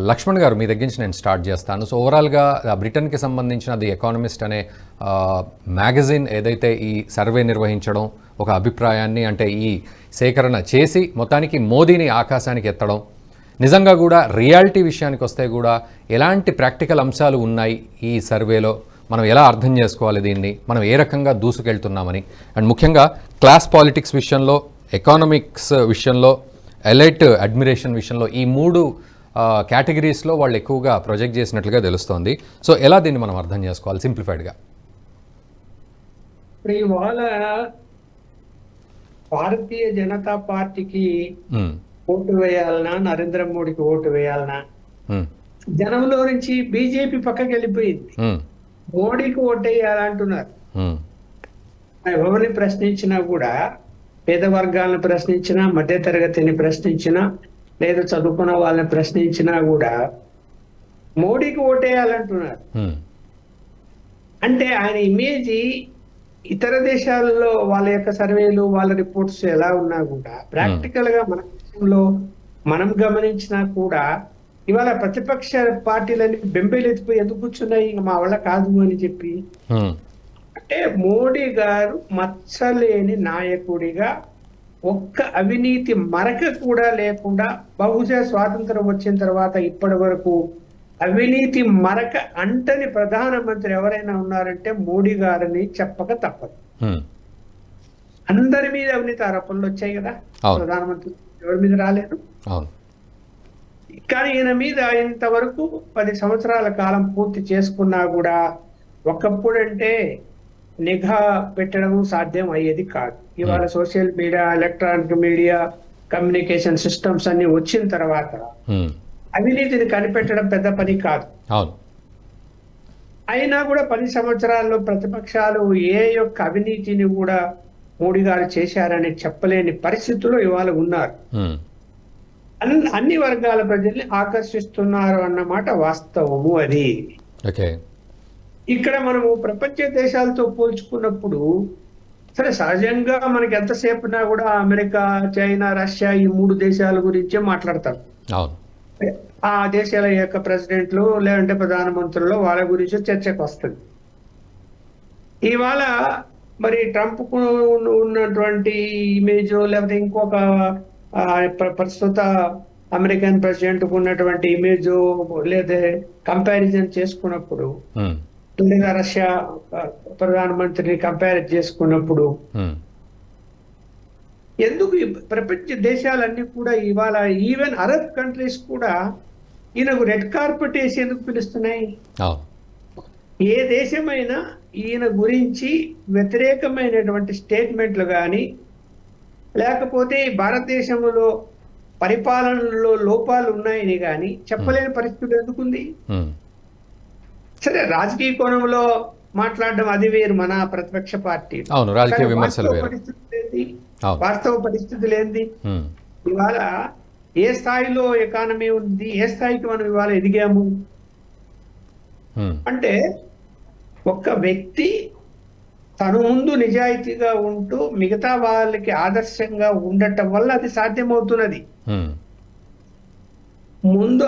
లక్ష్మణ్ గారు, మీ దగ్గర నుంచి నేను స్టార్ట్ చేస్తాను. సో ఓవరాల్గా బ్రిటన్కి సంబంధించిన ది ఎకానమిస్ట్ అనే మ్యాగజైన్ ఏదైతే ఈ సర్వే నిర్వహించడం, ఒక అభిప్రాయాన్ని అంటే ఈ సేకరణ చేసి మొత్తానికి మోదీని ఆకాశానికి ఎత్తడం, నిజంగా కూడా రియాలిటీ విషయానికి వస్తే కూడా ఎలాంటి ప్రాక్టికల్ అంశాలు ఉన్నాయి ఈ సర్వేలో, మనం ఎలా అర్థం చేసుకోవాలి దీన్ని, మనం ఏ రకంగా దూసుకెళ్తున్నామని, అండ్ ముఖ్యంగా క్లాస్ పాలిటిక్స్ విషయంలో, ఎకానమిక్స్ విషయంలో, ఎలైట్ అడ్మిరేషన్ విషయంలో ఈ 3 కేటగిరీస్లో వాళ్ళు ఎక్కువగా ప్రొజెక్ట్ చేసినట్లుగా తెలుస్తోంది. సో ఎలా దీన్ని మనం అర్థం చేసుకోవాలి సింప్లిఫైడ్గా? ఇప్పుడు ఇవాళ భారతీయ జనతా పార్టీకి ఓటు వేయాలన్నా, నరేంద్ర మోడీకి ఓటు వేయాలన్నా, జనంలో నుంచి బీజేపీ పక్కకి వెళ్ళిపోయింది. మోడీకి ఓటేయాలంటున్నారు. ఎవరిని ప్రశ్నించినా కూడా, పేద వర్గాలను ప్రశ్నించినా, మధ్యతరగతిని ప్రశ్నించినా, లేదా చదువుకున్న వాళ్ళని ప్రశ్నించినా కూడా మోడీకి ఓటేయాలంటున్నారు. అంటే ఆయన ఇమేజ్ ఇతర దేశాల్లో వాళ్ళ యొక్క సర్వేలు, వాళ్ళ రిపోర్ట్స్ ఎలా ఉన్నా కూడా ప్రాక్టికల్ గా మన దేశంలో మనం గమనించినా కూడా ఇవాళ ప్రతిపక్ష పార్టీలన్నీ బెంబేలెత్తిపోయి ఎందుకు కూర్చున్నాయి, మా వల్ల కాదు అని చెప్పి. అంటే మోడీ గారు మచ్చలేని నాయకుడిగా, ఒక్క అవినీతి మరక కూడా లేకుండా, బహుశా స్వాతంత్రం వచ్చిన తర్వాత ఇప్పటి వరకు అవినీతి మరక అంటని ప్రధానమంత్రి ఎవరైనా ఉన్నారంటే మోడీ గారిని చెప్పక తప్పదు. అందరి మీద అవినీతి ఆరోపణలు వచ్చాయి కదా, ప్రధానమంత్రి ఎవరి మీద రాలేదు. కానీ ఈయన మీద ఇంతవరకు 10 సంవత్సరాల కాలం పూర్తి చేసుకున్నా కూడా ఒకప్పుడంటే నిఘా పెట్టడం సాధ్యం అయ్యేది కాదు. ఇవాళ social media, electronic media, communication systems అన్ని వచ్చిన తర్వాత అవినీతిని కనిపెట్టడం పెద్ద పని కాదు. అయినా కూడా 10 సంవత్సరాల్లో ప్రతిపక్షాలు ఏ యొక్క అవినీతిని కూడా మోడీ గారు చేశారని చెప్పలేని పరిస్థితుల్లో ఇవాళ ఉన్నారు. అన్ని వర్గాల ప్రజల్ని ఆకర్షిస్తున్నారు అన్నమాట వాస్తవము. అది ఇక్కడ మనము ప్రపంచ దేశాలతో పోల్చుకున్నప్పుడు సరే, సహజంగా మనకి ఎంతసేపునా కూడా అమెరికా, చైనా, రష్యా ఈ 3 దేశాల గురించే మాట్లాడతారు. ఆ దేశాల యొక్క ప్రెసిడెంట్లు లేదంటే ప్రధానమంత్రులు వాళ్ళ గురించి చర్చకు వస్తుంది. ఇవాళ మరి ట్రంప్ కు ఉన్నటువంటి ఇమేజ్, లేకపోతే ఇంకొక ప్రస్తుత అమెరికన్ ప్రెసిడెంట్ కు ఉన్నటువంటి ఇమేజ్ లేదా కంపారిజన్ చేసుకున్నప్పుడు, లేదా రష్యా ప్రధానమంత్రిని కంపేర్ చేసుకున్నప్పుడు, ఎందుకు ప్రపంచ దేశాలన్నీ కూడా ఇవాళ ఈవెన్ అరబ్ కంట్రీస్ కూడా ఈయనకు రెడ్ కార్పెట్ వేసి ఎందుకు పిలుస్తున్నాయి? ఏ దేశమైనా ఈయన గురించి వ్యతిరేకమైనటువంటి స్టేట్మెంట్లు కానీ, లేకపోతే భారతదేశంలో పరిపాలనలో లోపాలు ఉన్నాయని కానీ చెప్పలేని పరిస్థితి ఎందుకుంది? సరే, రాజకీయ కోణంలో మాట్లాడడం అది వేరు, మన ప్రతిపక్ష పార్టీ. వాస్తవ పరిస్థితులు ఏంది? ఇవాళ ఏ స్థాయిలో ఎకానమీ ఉంది, ఏ స్థాయికి మనం ఇవాళ ఎదిగాము అంటే, ఒక్క వ్యక్తి తను ముందు నిజాయితీగా ఉంటూ మిగతా వాళ్ళకి ఆదర్శంగా ఉండటం వల్ల అది సాధ్యమవుతున్నది. ముందు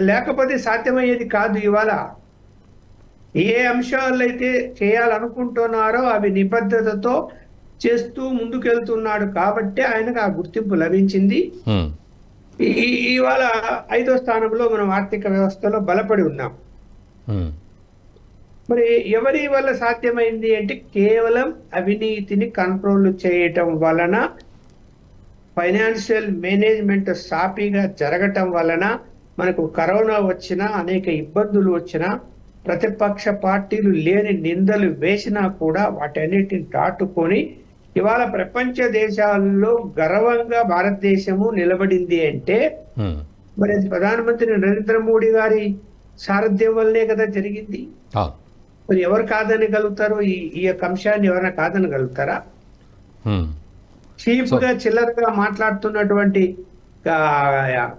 లేకపోతే సాధ్యమయ్యేది కాదు. ఇవాళ ఏ అంశాలు అయితే చేయాలనుకుంటున్నారో అవి నిబద్ధతతో చేస్తూ ముందుకెళ్తున్నాడు కాబట్టి ఆయనకు ఆ గుర్తింపు లభించింది. ఇవాళ 5వ స్థానంలో మనం ఆర్థిక వ్యవస్థలో బలపడి ఉన్నాం. మరి ఎవరి వల్ల సాధ్యమైంది అంటే, కేవలం అవినీతిని కంట్రోల్ చేయటం వలన, ఫైనాన్షియల్ మేనేజ్మెంట్ సాఫీగా జరగటం వలన, మనకు కరోనా వచ్చినా, అనేక ఇబ్బందులు వచ్చినా, ప్రతిపక్ష పార్టీలు లేని నిందలు వేసినా కూడా వాటన్నిటిని దాటుకొని ఇవాళ ప్రపంచ దేశాల్లో గర్వంగా భారతదేశము నిలబడింది అంటే మరి అది ప్రధానమంత్రి నరేంద్ర మోడీ గారి సారథ్యం వల్లనే కదా జరిగింది. మరి ఎవరు కాదనగలుగుతారు? ఈ యొక్క అంశాన్ని ఎవరైనా కాదనగలుగుతారా? చీప్ గా చిల్లరగా మాట్లాడుతున్నటువంటి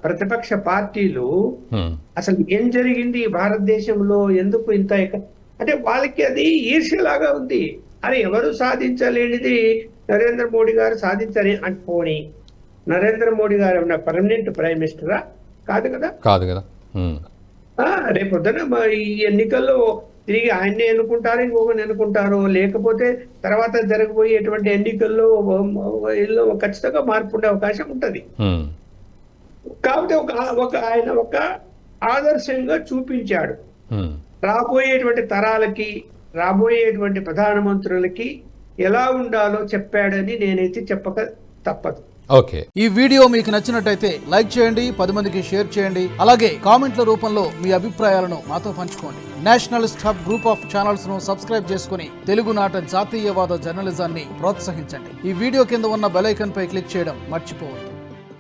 ప్రతిపక్ష పార్టీలు అసలు ఏం జరిగింది భారతదేశంలో, ఎందుకు ఇంత అంటే వాళ్ళకి అది ఈర్ష్యలాగా ఉంది. అరే, ఎవరు సాధించలేనిది నరేంద్ర మోడీ గారు సాధించాలి అనుకోని, నరేంద్ర మోడీ గారు ఉన్న పర్మనెంట్ ప్రైమ్ మినిస్టరా, కాదు కదా. కాదు కదా. ఉమ్. రేపొద్దున ఈ ఎన్నికల్లో తిరిగి ఆయన్ని ఎన్నుకుంటారు, ఇంకొకరిని ఎన్నుకుంటారు, లేకపోతే తర్వాత జరగబోయేటువంటి ఎన్నికల్లో ఖచ్చితంగా మార్పు ఉండే అవకాశం ఉంటది. ఉమ్. కాకపోతే ఆయన ఒక ఆదర్శంగా చూపించాడు. ఉమ్. రాబోయేటువంటి తరాలకి, రాబోయేటువంటి ప్రధానమంత్రులకి ఎలా ఉండాలో చెప్పాడని నేనైతే చెప్పక తప్పదు. ఓకే. ఈ వీడియో మీకు నచ్చినట్టయితే లైక్ చేయండి, 10 మందికి షేర్ చేయండి. అలాగే కామెంట్ల రూపంలో మీ అభిప్రాయాలను మాతో పంచుకోండి. Nationalist hub group of channels ను సబ్స్క్రైబ్ చేసుకుని తెలుగునాట జాతీయవాద జర్నలిజాన్ని ప్రోత్సహించండి. ఈ వీడియో కింద ఉన్న బెల్ ఐకాన్ పై క్లిక్ చేయడం మర్చిపోవద్దు.